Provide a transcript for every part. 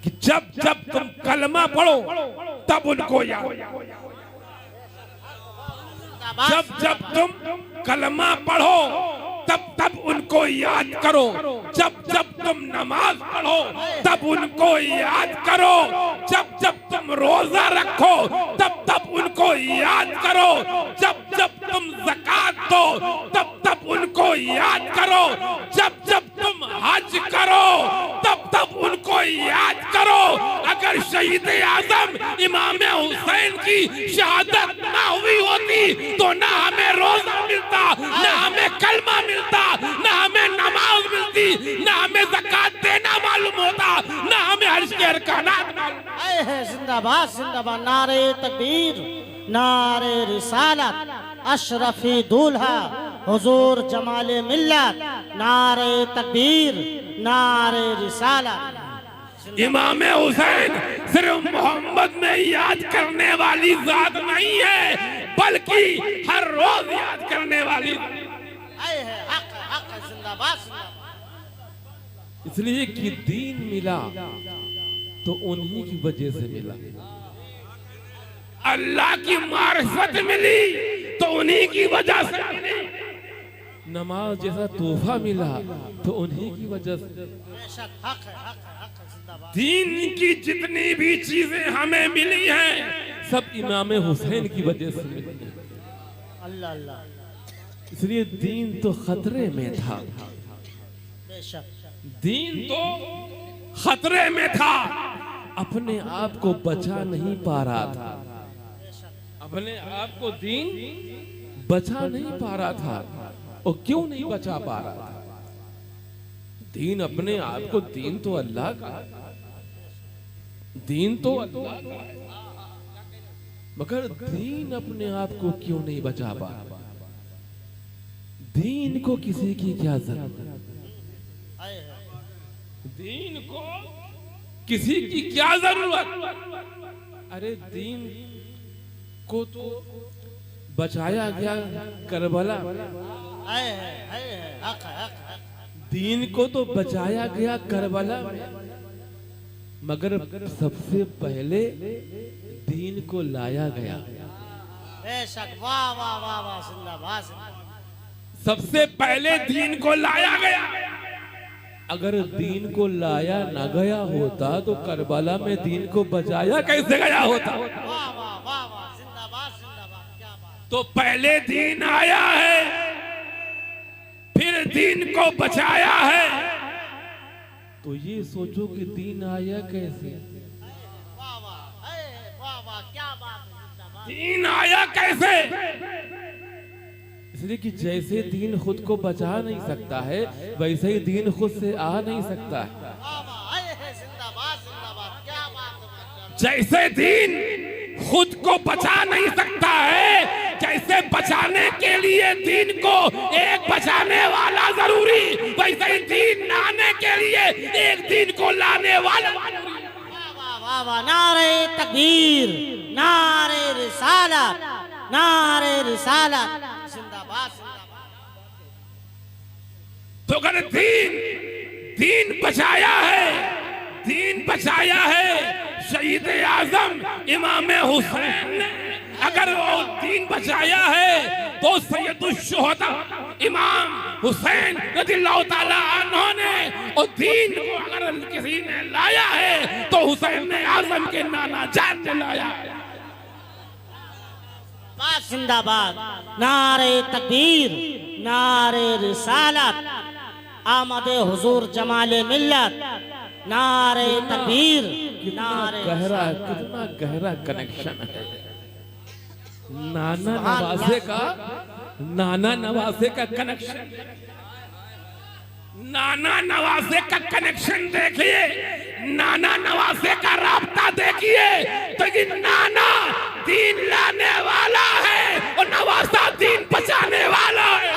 कि जब जब तुम कलमा पढ़ो तब उनको याद, जब जब तुम कलमा पढ़ो तब तब उनको याद करो, जब जब तुम नमाज पढ़ो तब उनको याद करो, जब जब तुम रोजा रखो तब तब उनको याद करो, जब जब तुम ज़कात दो तब तब उनको याद करो, जब जब तुम हज करो तब तब उनको याद करो। अगर शहीद आजम इमाम हुसैन की शहादत ना हुई होती तो ना हमें रोजा मिलता, ना हमें कलमा मिलता, ना हमें नमाज मिलती, ना हमें ज़कात देना मालूम होता, ना हमें हज के अरकानात मालूम। है जिंदाबाद जिंदाबाद, नारे तकबीर, नारे रिसालत, अशरफी दूल्हा हुजूर जमाले मिल्लत, नारे तकबीर, नारे रिसालत। इमाम हुसैन सिर्फ मोहम्मद में याद करने वाली जात नहीं है, बल्कि हर रोज याद करने वाली। जिंदाबाद। इसलिए कि दीन मिला तो उन्हीं की वजह से मिला, अल्लाह की मारिफत मिली तो उन्हीं की वजह से मिली, नमाज जैसा तोहफा मिला तो उन्हीं की वजह से। दीन की जितनी भी चीजें हमें मिली हैं सब इमाम हुसैन की वजह से मिली। अल्लाह अल्लाह। इसलिए दीन तो खतरे में था, दीन तो खतरे में था, अपने आप को बचा नहीं पा रहा था, अपने आप को दीन बचा नहीं पा रहा था। और क्यों नहीं बचा पा रहा था? दीन अपने आप को, दीन तो अल्लाह का, दीन तो अल्लाह का, मगर दीन अपने आप को क्यों नहीं बचा पा रहा? दीन को किसी की क्या जरूरत? दीन को किसी की क्या जरूरत? अरे दीन को तो बचाया गया करबला, दीन को तो बचाया गया करबला, मगर सबसे पहले दीन को लाया गया। बेशक, वाह वाह वाह वाह, जिंदाबाद। सबसे पहले दीन को लाया गया। अगर दीन को लाया ना गया होता तो करबला में दीन को बचाया कैसे गया होता? वाह वाह वाह वाह, जिंदाबाद जिंदाबाद, क्या बात। तो पहले दीन आया है, फिर दीन को बचाया है। तो ये सोचो कि दीन आया कैसे? वाह वाह, वाह वाह, क्या बात। दीन आया कैसे? इसलिए कि जैसे दीन खुद को बचा नहीं सकता है, वैसे ही दीन खुद से आ नहीं सकता है। जिंदाबाद जिंदाबाद, क्या बात। जैसे दीन खुद को बचा नहीं सकता है, जैसे बचाने के लिए दीन को एक बचाने वाला जरूरी, वैसे ही दीन लाने के लिए एक दीन को लाने वाला। वाह वाह, नारे तकबीर, नारे रिसालत, नारे रिसालत, जिंदाबाद जिंदाबाद। तो अगर दीन बचाया है, दीन बचाया है शहीद आजम इमाम हुसैन ने, अगर वो दीन बचाया है तो सैयदुल शुहदा इमाम हुसैन रज़ियल्लाहु ताला अन्हु ने, और दीन को अगर किसी ने लाया है तो हुसैन ने आजम के नाना जान ने लाया है। जिंदाबाद, नारे तकबीर, नारे रिसालत, आमदे हुजूर जमाले मिल्लत, नारे तकबीर, नारे गहरा, कितना गहरा कनेक्शन है नाना नवासे का, नाना नवासे का कनेक्शन, नाना नवासे का कनेक्शन देखिए, नाना नवासे का राब्ता देखिए। तो ये नाना दीन लाने वाला है और नवासा दीन बचाने वाला है।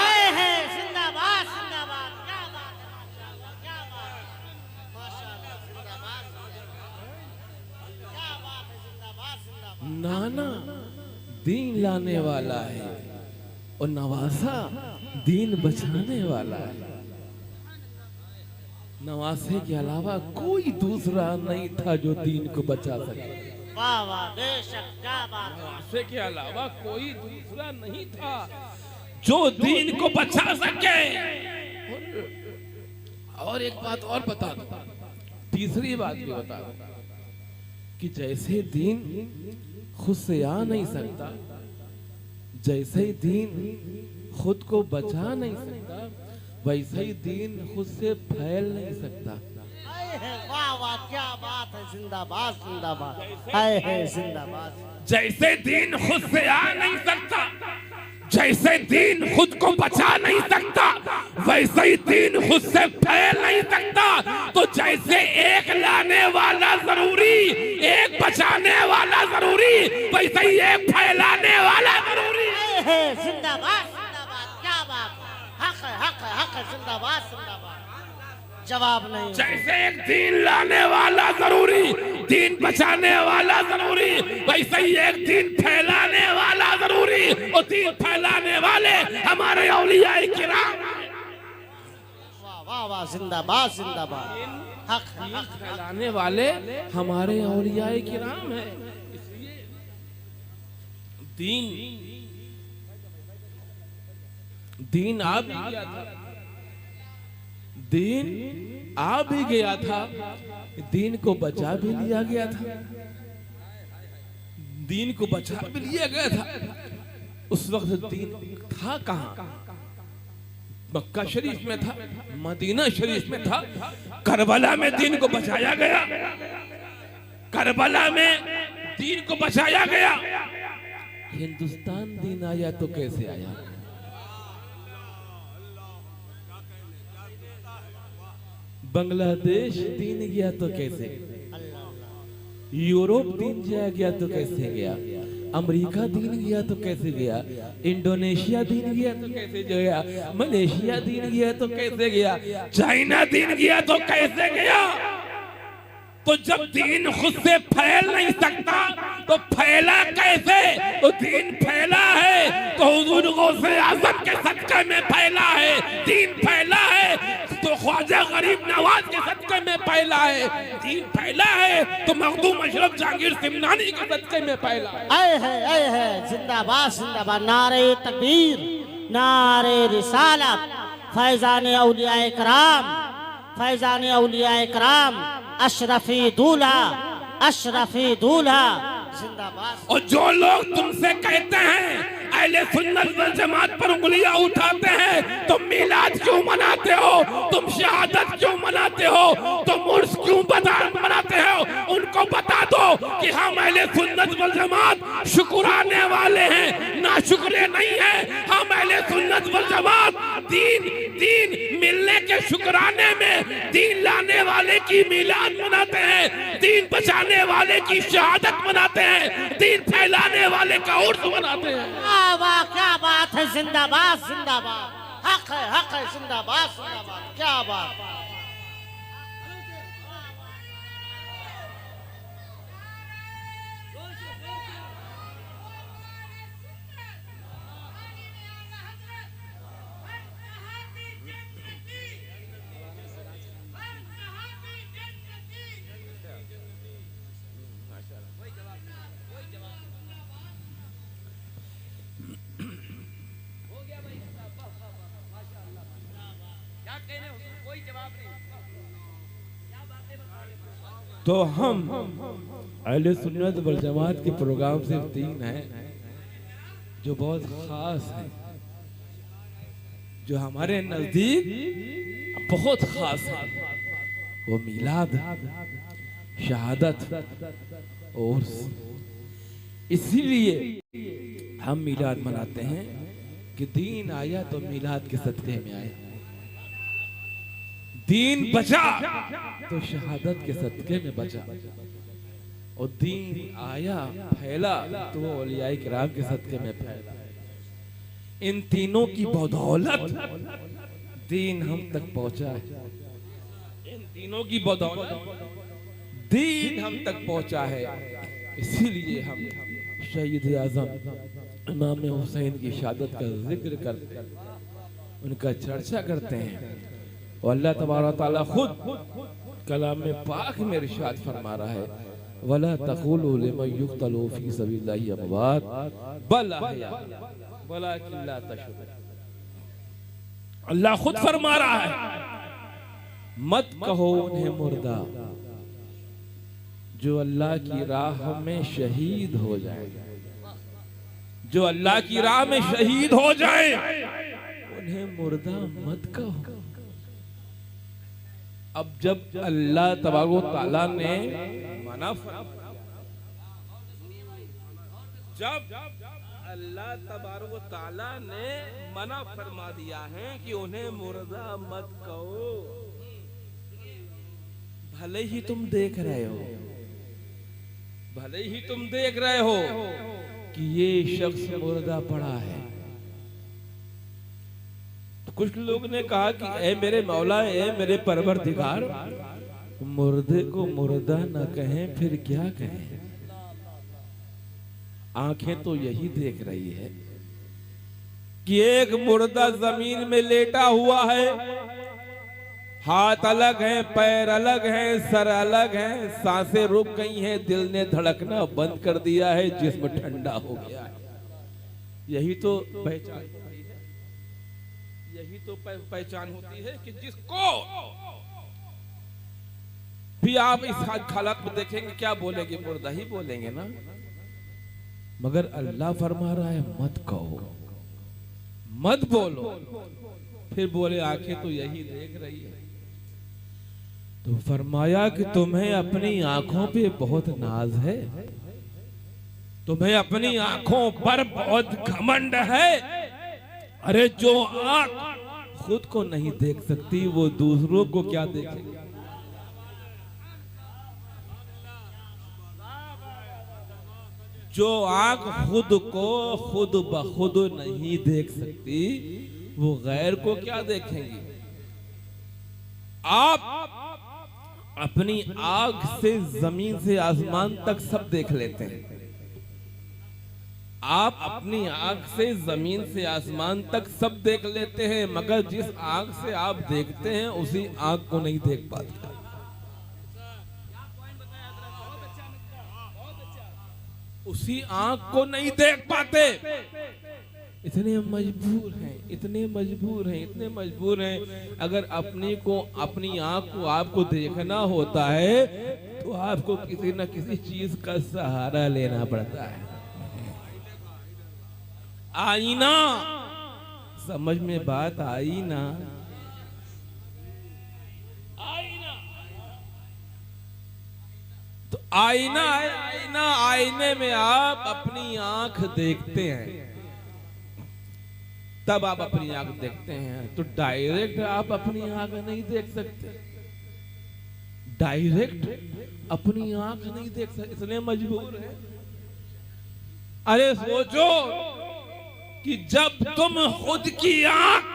जिंदाबाद जिंदाबाद, क्या बात, क्या बात, माशाअल्लाह, जिंदाबाद क्या बात है, जिंदाबाद जिंदाबाद। नाना दीन लाने वाला है और नवासा दीन बचाने वाला है। नवासे के अलावा कोई दूसरा नहीं था जो दीन को बचा सके। वाह वाह बेशक क्या बात है। नवासे के अलावा कोई दूसरा नहीं था जो दीन को बचा सके। और एक बात और बता दो, तीसरी बात भी बता दो कि जैसे दीन खुद से आ नहीं सकता, जैसे ही दीन खुद को बचा नहीं सकता, वैसे ही दीन खुद से फैल नहीं सकता। वाह वाह क्या बात है। जिंदाबाद जिंदाबाद। हाय है जिंदाबाद। जैसे दीन खुद से आ नहीं सकता, जैसे दीन खुद को बचा नहीं सकता, वैसे ही दीन खुद से फैल नहीं सकता। तो जैसे एक लाने वाला जरूरी, एक बचाने वाला जरूरी, वैसे ही एक फैलाने वाला जरूरी है। जिंदाबाद जिंदाबाद क्या बात है। हक है हक है हक है। जिंदाबाद जिंदाबाद। जवाब नहीं। जैसे एक दीन लाने वाला जरूरी, दीन बचाने वाला जरूरी, वैसे ही एक दीन फैलाने वाला जरूरी। और दीन फैलाने वाले हमारे औलियाए किराम। वाह वाह वाह जिंदाबाद जिंदाबाद। हक है हक है। फैलाने वाले हमारे औलियाए किराम हैं। इसलिए दीन आ भी गया था, दीन आ भी गया था, दीन को बचा भी लिया गया था, दीन को बचा भी लिया गया था। उस वक्त दीन था कहां? मक्का शरीफ में था, मदीना शरीफ में था। करबला में दीन को बचाया गया, करबला में दीन को बचाया गया। हिंदुस्तान दीन आया तो कैसे आया? बांग्लादेश दीन गया तो कैसे? यूरोप दीन गया तो कैसे गया? अमेरिका दीन गया तो कैसे गया? इंडोनेशिया दीन गया तो कैसे गया? मलेशिया दीन गया तो कैसे गया? चाइना दीन गया तो कैसे गया? तो जब दीन खुद से फैल नहीं सकता तो फैला कैसे? तो दीन फैला है तो हुजूर गौसे आज़म के सदक़े में फैला है। दीन फैला है तो ख्वाजा गरीब नवाज के सदक़े में फैला है। दीन फैला है तो मखदूम अशरफ जहांगीर सिमनानी के सदक़े में फैला है। आए है जिंदाबाद जिंदाबाद। नारे तकबीर, नारे रिसालत। फैजान औलियाए कराम, फैजान औलियाए कराम, अशरफी दूल्हा, अशरफी दूल्हा। जिंदाबाद। और जो लोग तुमसे कहते हैं अहले सुन्नत वल जमात पर उंगलियां उठाते हैं, तुम मिलाद क्यों मनाते हो, तुम शहादत क्यों मनाते हो, तुम उर्स क्यों मनाते हो, उनको बता दो कि हम अहले सुन्नत वल जमात शुक्राने वाले हैं, ना शुक्रे नहीं है। हम अहले सुन्नत वल जमात दीन मिलने के शुक्राने में दीन लाने वाले की मिलाद मनाते हैं, दीन बचाने वाले की शहादत मनाते हैं, दीन फैलाने वाले का उर्स मनाते हैं। वाह क्या बात है। जिंदाबाद जिंदाबाद। हक है जिंदाबाद जिंदाबाद। क्या बात। तो हम अहले सुन्नत वल जमात के प्रोग्राम सिर्फ 3 हैं जो बहुत खास है, जो हमारे नजदीक बहुत खास है। वो मिलाद, शहादत और इसीलिए हम मिलाद मनाते हैं कि दीन आया तो मिलाद के सदक़े में आया, दीन बचा तो शहादत के सदक़े में बचा, और दीन आया फैला तो वो औलियाए किराम के सदक़े में फैला। इन तीनों की बदौलत दीन हम तक पहुंचा है, इन तीनों की बदौलत दीन हम तक पहुंचा है। इसीलिए हम शहीद आज़म इमाम हुसैन की शहादत का जिक्र करते हैं, उनका चर्चा करते हैं। और अल्लाह तबारक व तआला खुद कलाम में पाक में इरशाद फरमा रहा है, वला तक़ूलू लिमन युक़्तलू फी सबीलिल्लाहि अमवात बल अहया वलाकिन ला तशऊरून। अल्लाह खुद फरमा रहा है, मत कहो उन्हें मुर्दा जो अल्लाह की राह में शहीद हो जाए, जो अल्लाह की राह में शहीद हो जाए, उन्हें मुर्दा मत कहो। अब जब अल्लाह तबारक व तआला ने मना, जब अल्लाह तबारक व तआला ने मना फरमा दिया है कि उन्हें मुर्दा मत कहो, भले ही तुम देख रहे हो, भले ही तुम देख रहे हो कि ये शख्स मुर्दा पड़ा है। तो कुछ लोग ने कहा कि ए मेरे मौला, ए मेरे परवरदिगार, मुर्दे को मुर्दा न कहें फिर क्या कहें। आंखें तो यही देख रही है कि एक मुर्दा जमीन में लेटा हुआ है, हाथ अलग हैं, पैर अलग हैं, सर अलग हैं, सांसें रुक गई हैं, दिल ने धड़कना बंद कर दिया है, जिस्म ठंडा हो गया है। यही तो पहचान होती है, यही तो पहचान होती है कि जिसको भी आप इस हालत में देखेंगे क्या बोलेंगे, मुर्दा ही बोलेंगे ना। मगर अल्लाह फरमा रहा है मत कहो, मत बोलो। फिर बोले आंखें तो यही देख रही है। तो फरमाया कि तुम्हें अपनी आंखों पे बहुत नाज है, तुम्हें अपनी आंखों पर बहुत घमंड है। अरे जो आंख खुद को नहीं देख सकती वो दूसरों को क्या देखेगी। जो आंख खुद को खुद ब खुद नहीं देख सकती वो गैर को क्या देखेंगी। आप अपनी आंख से जमीन से आसमान तक सब देख लेते हैं, आप अपनी आंख से जमीन से आसमान तक सब देख लेते हैं, मगर जिस आंख से आप देखते हैं उसी आंख को नहीं देख पाते। उसी आंख को नहीं देख पाते। इतने मजबूर हैं, इतने मजबूर हैं, इतने मजबूर हैं। अगर अपनी को अपनी आंख को आपको देखना होता है तो आपको किसी न किसी चीज का सहारा लेना पड़ता है। आईना, समझ में बात आई ना। तो आईना है, आईना, आईने में आप अपनी आंख देखते हैं, तब आप अपनी आंख देखते हैं। तो डायरेक्ट आप अपनी आंख नहीं देख सकते, डायरेक्ट अपनी आंख नहीं देख सकते, इसलिए मजबूर है। अरे सोचो कि जब तुम खुद की आंख,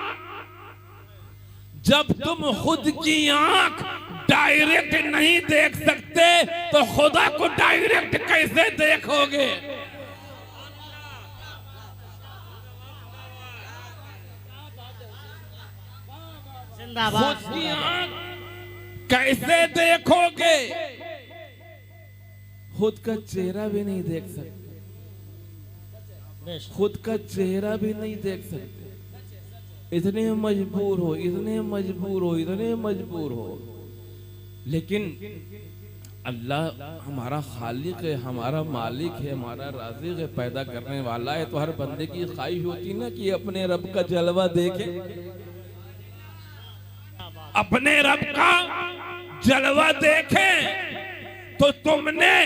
जब तुम खुद की आंख डायरेक्ट नहीं देख सकते तो खुदा को डायरेक्ट कैसे देखोगे। खुद की आंख कैसे देखोगे। खुद का चेहरा भी नहीं देख सकते, खुद का चेहरा भी नहीं देख सकते। इतने मजबूर हो, इतने मजबूर हो, इतने मजबूर हो। लेकिन अल्लाह हमारा खालिक है, हमारा मालिक है, हमारा राज़िक है, पैदा करने वाला है। तो हर बंदे की ख्वाहिश होती ना कि अपने रब का जलवा देखे, अपने रब का जलवा देखे। तो तुमने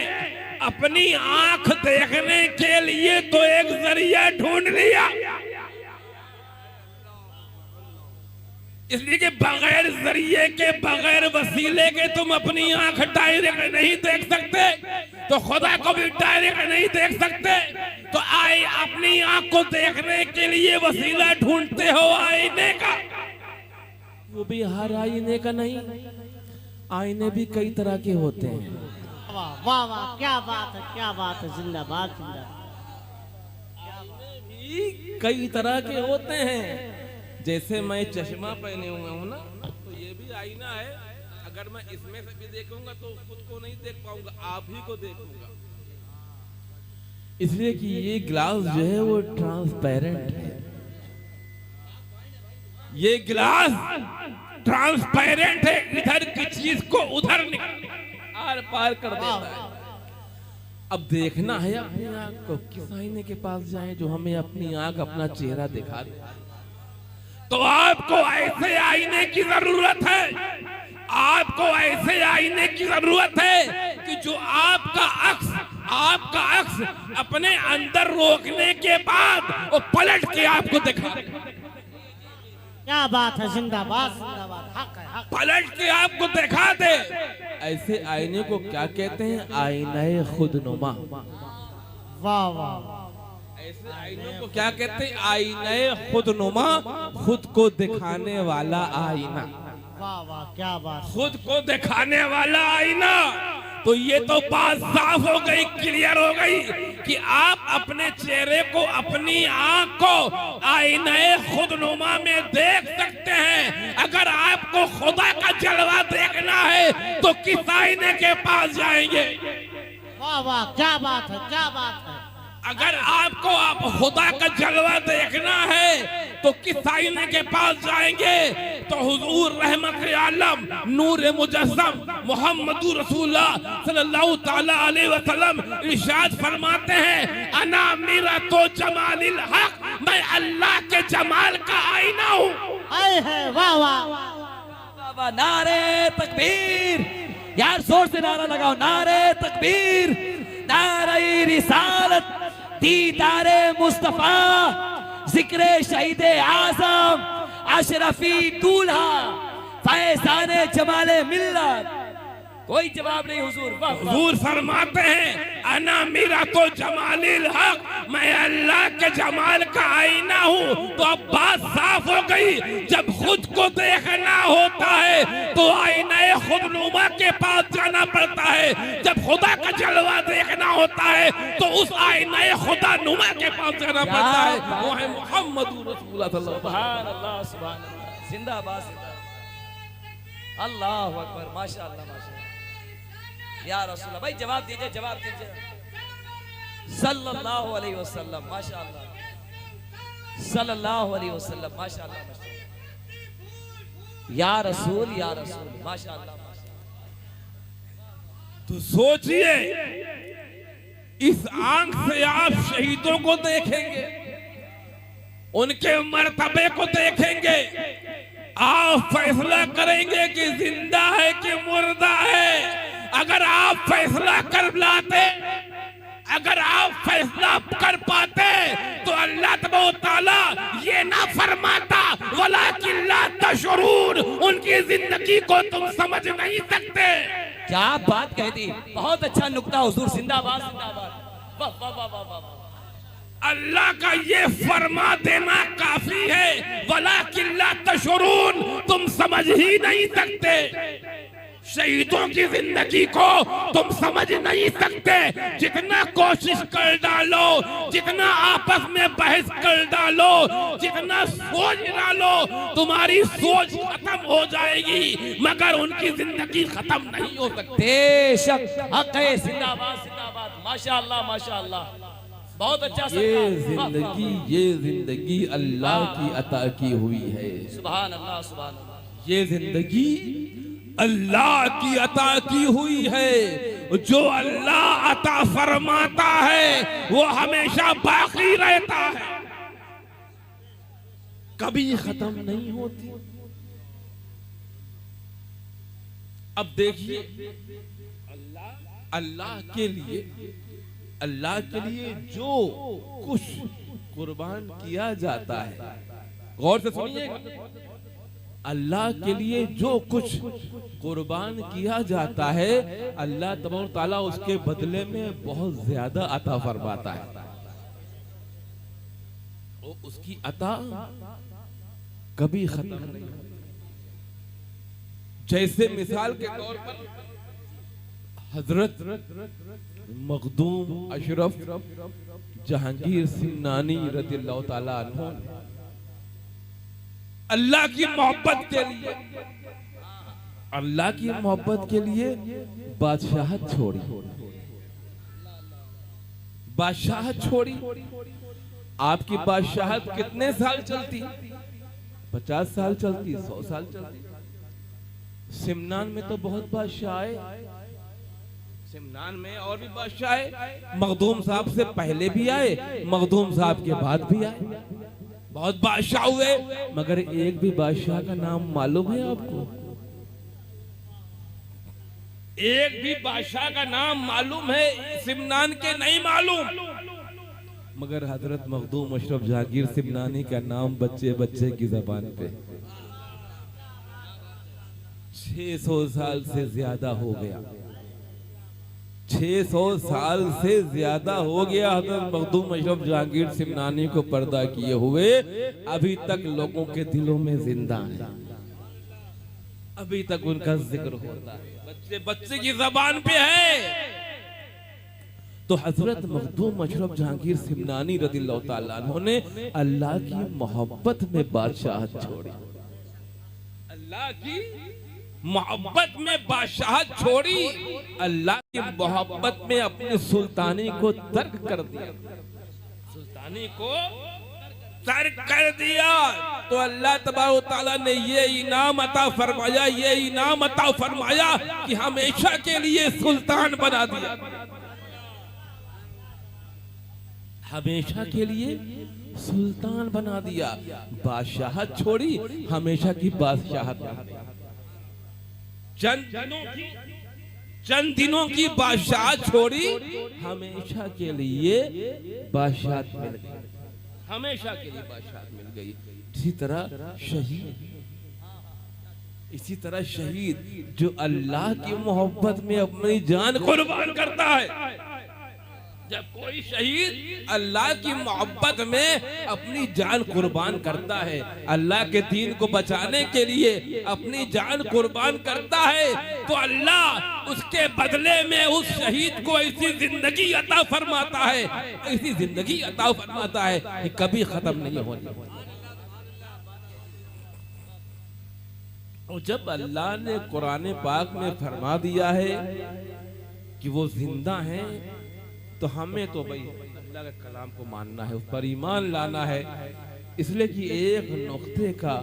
अपनी आंख देखने के लिए तो एक जरिया ढूंढ लिया, इसलिए कि बगैर जरिए के, बगैर वसीले के तुम अपनी आंख डायरेक्ट नहीं देख सकते, तो खुदा को भी डायरेक्ट नहीं देख सकते। तो आए अपनी आंख को देखने के लिए वसीला ढूंढते हो आईने का। वो भी हर आईने का नहीं, आईने भी कई तरह के होते हैं। वाह वाह वाह, क्या बात है, क्या बात है, जिंदाबाद जिंदाबाद। आईने भी कई तरह के होते हैं। जैसे मैं चश्मा पहने हुए हूं ना, तो ये ही आईना है, अगर मैं इसमें से भी देखूंगा तो खुद को नहीं देख पाऊंगा, आप ही को देखूंगा। इसलिए कि ये ग्लास जो है वो ट्रांसपेरेंट है, ये गिलास ट्रांसपेरेंट है, इधर की चीज को उधर आर पार कर देता है। अब देखना है अपनी आंख को, किस आईने के पास जाएं जो हमें अपनी आंख अपना चेहरा दिखा दे। तो आपको ऐसे आईने की जरूरत है, आपको ऐसे आईने की जरूरत है कि जो आपका अक्स अपने अंदर रोकने के बाद वो पलट के आपको दिखा दे। क्या बात है, जिंदाबाद जिंदाबाद, हक है हक। पलट के आपको दिखा दे। ऐसे आईने को क्या कहते हैं? आईने खुदनुमा। वाह वाह, ऐसे आईनों को क्या कहते हैं? आईने खुदनुमा, खुद को दिखाने वाला आईना। वाह वाह, क्या बात। खुद को दिखाने वाला आईना। तो ये तो बात साफ हो गई, क्लियर हो गई कि आप अपने चेहरे को, अपनी आंख को आईने खुदनुमा में देख सकते हैं। अगर आपको खुदा का जलवा देखना है तो किस आईने के पास जाएंगे? वाह वाह, क्या बात है, क्या बात है। अगर आपको खुदा का जलवा देखना है तो किस आईने के पास जाएंगे? तो हुजूर रहमत आलम नूर मुजस्सम मोहम्मदुर रसूलुल्लाह सल्लल्लाहु ताला अलैहि वसल्लम इरशाद फरमाते हैं, अना मेरा तो जमालिल हक, मैं अल्लाह के जमाल का आईना हूँ। आए है, वाह वाह। नारे तकबीर, यार जोर से नारा लगाओ, नारे तकबीर, नारे रिसालत, दीदारे मुस्तफा, जिक्रे शहीद आजम, अशरफी दूल्हा, फैजाने जमाले मिल्लत। कोई जवाब नहीं हुजूर। हुजूर फरमाते हैं, अना मेरा तो जमालिल हक, मैं अल्लाह के जमाल का आईना हूँ। तो अब बात साफ हो गई, जब खुद को देखना होता है तो आईने खुदनुमा के पास जाना पड़ता है। जब खुदा का जलवा देखना होता है तो उस आईने खुदा नुमा के पास जाना पड़ता है, वो है मुहम्मदुर रसूलुल्लाह सल्लल्लाहु अलैहि वसल्लम। सुभान अल्लाह, सुभान अल्लाह, जिंदाबाद जिंदाबाद, अल्लाहु अकबर, माशाअल्लाह माशाअल्लाह। या रसूलल्लाह, भाई जवाब दीजिए, जवाब दीजिए। सल्लल्लाहु अलैहि वसल्लम, माशाअल्लाह, सल्लल्लाहु अलैहि वसल्लम, माशाअल्लाह माशाअल्लाह। या रसूल, या रसूल, माशाअल्लाह माशाअल्लाह। तो सोचिए, इस आंख से आप शहीदों को देखेंगे, उनके मर्तबे को देखेंगे, आप फैसला करेंगे कि जिंदा है कि मुर्दा है। अगर आप फैसला कर लाते, अगर आप फैसला कर पाते तो अल्लाह ताला ये ना फरमाता, वलाकिन ला तशउरून, उनकी जिंदगी को तुम समझ नहीं सकते। क्या बात कह दी, बहुत अच्छा नुक्ता हुजूर, जिंदाबाद जिंदाबाद, वाह वाह वाह वाह वाह। अल्लाह का ये फरमा देना काफी है, वलाकिन ला तशउरून, तुम समझ ही नहीं सकते। शहीदों की जिंदगी को तुम समझ नहीं सकते। जितना कोशिश कर डालो, जितना आपस में बहस कर डालो, जितना सोच डालो, तुम्हारी सोच खत्म हो जाएगी, मगर उनकी जिंदगी खत्म नहीं हो सकती। बेशक हक है, जिंदाबाद जिंदाबाद, माशाअल्लाह माशाअल्लाह, बहुत अच्छा। ये जिंदगी अल्लाह की अता की हुई है। सुभान अल्लाह, सुभान अल्लाह। ये जिंदगी अल्लाह की अता की हुई है। जो अल्लाह अता फरमाता है वो हमेशा बाकी रहता है, कभी खत्म नहीं होती। अब देखिए, अल्लाह के लिए जो कुछ कुर्बान किया जाता है, गौर से सुनिएगा, अल्लाह के लिए जो कुछ कुर्बान किया जाता है, अल्लाह तबारक ताला उसके बदले में बहुत ज्यादा अता फरमाता है। और उसकी अता कभी खत्म नहीं। जैसे मिसाल के तौर पर हजरत मखदूम अशरफ जहांगीर सिंह नानी रज़ियल्लाहु ताला अन्हु अल्लाह की मोहब्बत के लिए अल्लाह की मोहब्बत के लिए बादशाहत छोड़ी, बादशाहत छोड़ी। आपकी बादशाहत कितने साल चलती? 50 साल चलती, 100 साल चलती। सिमनान में तो बहुत बादशाह आए, सिमनान में और भी बादशाह आए। मखदूम साहब से पहले भी आए, मखदूम साहब के बाद भी आए, बहुत बादशाह हुए। मगर एक भी बादशाह का नाम मालूम है आपको? एक भी बादशाह का नाम मालूम है? सिमनान के नहीं मालूम। मगर हजरत मखदूम अशरफ जहांगीर सिमनानी का नाम बच्चे बच्चे की जबान पे 600 साल से ज्यादा हो गया, 600 साल से ज्यादा हो गया हजरत मखदूम अशरफ जहांगीर सिमनानी को पर्दा किए हुए। अभी तक लोगों के दिलों में जिंदा है, अभी तक उनका जिक्र होता है, बच्चे बच्चे की जबान पे है। तो हजरत मखदूम अशरफ जहांगीर सिमनानी रदियल्लाहु ताला अन्हु ने अल्लाह की मोहब्बत में बादशाहत छोड़ी, अल्लाह की मोहब्बत में बादशाहत छोड़ी, अल्लाह की मोहब्बत में अपनी सुल्तानी को तर्क कर दिया, सुल्तानी को तर्क कर दिया। तो अल्लाह तबारक ताला ने ये इनाम अता फरमाया, ये इनाम अता फरमाया कि हमेशा के लिए सुल्तान बना दिया, हमेशा के लिए सुल्तान बना दिया। बादशाहत छोड़ी, हमेशा की बादशाहत बना दिया। चंद दिनों की बादशाहत छोड़ी, हमेशा के लिए बादशाहत मिल गई, हमेशा के लिए बादशाहत मिल गई। इसी तरह शहीद, इसी तरह शहीद जो अल्लाह की मोहब्बत में अपनी जान कुर्बान करता है। जब कोई शहीद अल्लाह की मोहब्बत में अपनी जान कुर्बान करता है, अल्लाह के दीन को बचाने के लिए अपनी जान कुर्बान करता है, तो अल्लाह उसके बदले में उस शहीद को ऐसी जिंदगी अता फरमाता है, ऐसी जिंदगी अता फरमाता है कि कभी खत्म नहीं होनी। और जब अल्लाह ने कुरान पाक में फरमा दिया है कि वो जिंदा हैं, तो हमें तो भाई अल्लाह के कलाम को मानना है, उस पर ईमान लाना है। इसलिए कि एक नुक्ते का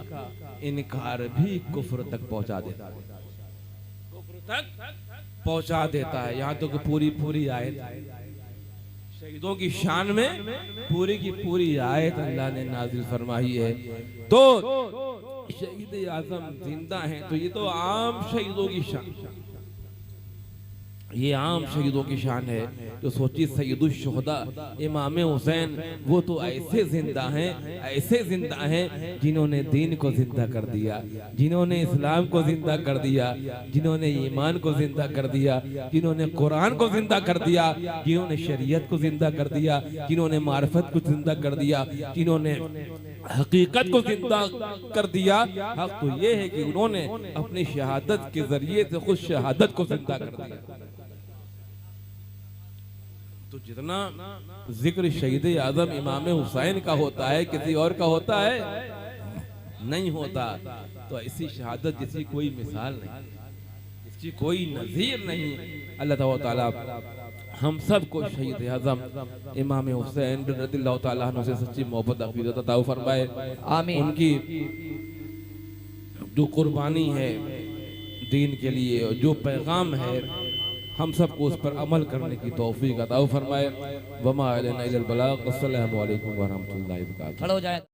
इनकार भी कुफ्र तक पहुंचा देता है, कुफ्र तक पहुंचा देता है। यहाँ तो पूरी पूरी आयत शहीदों की शान में पूरी की पूरी आयत अल्लाह ने नाजिल फरमाई है। तो शहीद आजम जिंदा हैं, तो ये तो आम शहीदों की शान, ये आम शहीदों की शान है। तो सोचिए सैयदुल शुहदा इमाम हुसैन, वो तो ऐसे जिंदा हैं, ऐसे जिंदा हैं जिन्होंने दीन को जिंदा कर दिया, जिन्होंने इस्लाम को जिंदा कर दिया, जिन्होंने ईमान को जिंदा कर दिया, जिन्होंने कुरान को जिंदा कर दिया, जिन्होंने शरीयत को जिंदा कर दिया, जिन्होंने मार्फत को जिंदा कर दिया, जिन्होंने हकीकत को जिंदा कर दिया। हक तो ये है कि उन्होंने अपनी शहादत के जरिए से खुद शहादत को जिंदा कर दिया। तो जितना जिक्र शहीद आजम इमाम हुसैन का होता है, किसी और का होता है? नहीं होता। तो ऐसी शहादत जिसकी कोई मिसाल नहीं, जिसकी कोई नजीर नहीं। अल्लाह ताला हम सब को शहीद आजम इमाम हुसैन रज़ियल्लाहु ताला अन्हु से सच्ची मोहब्बत अक़ीदत अता फरमाए। आमीन। उनकी जो कुर्बानी है दीन के लिए, जो पैगाम है, हम सबको उस पर अमल करने की तौफीक अता फरमाए। वमा अलैना इल्लल बलाग। अस्सलामु अलैकुम व रहमतुल्लाहि व बरकातुहू।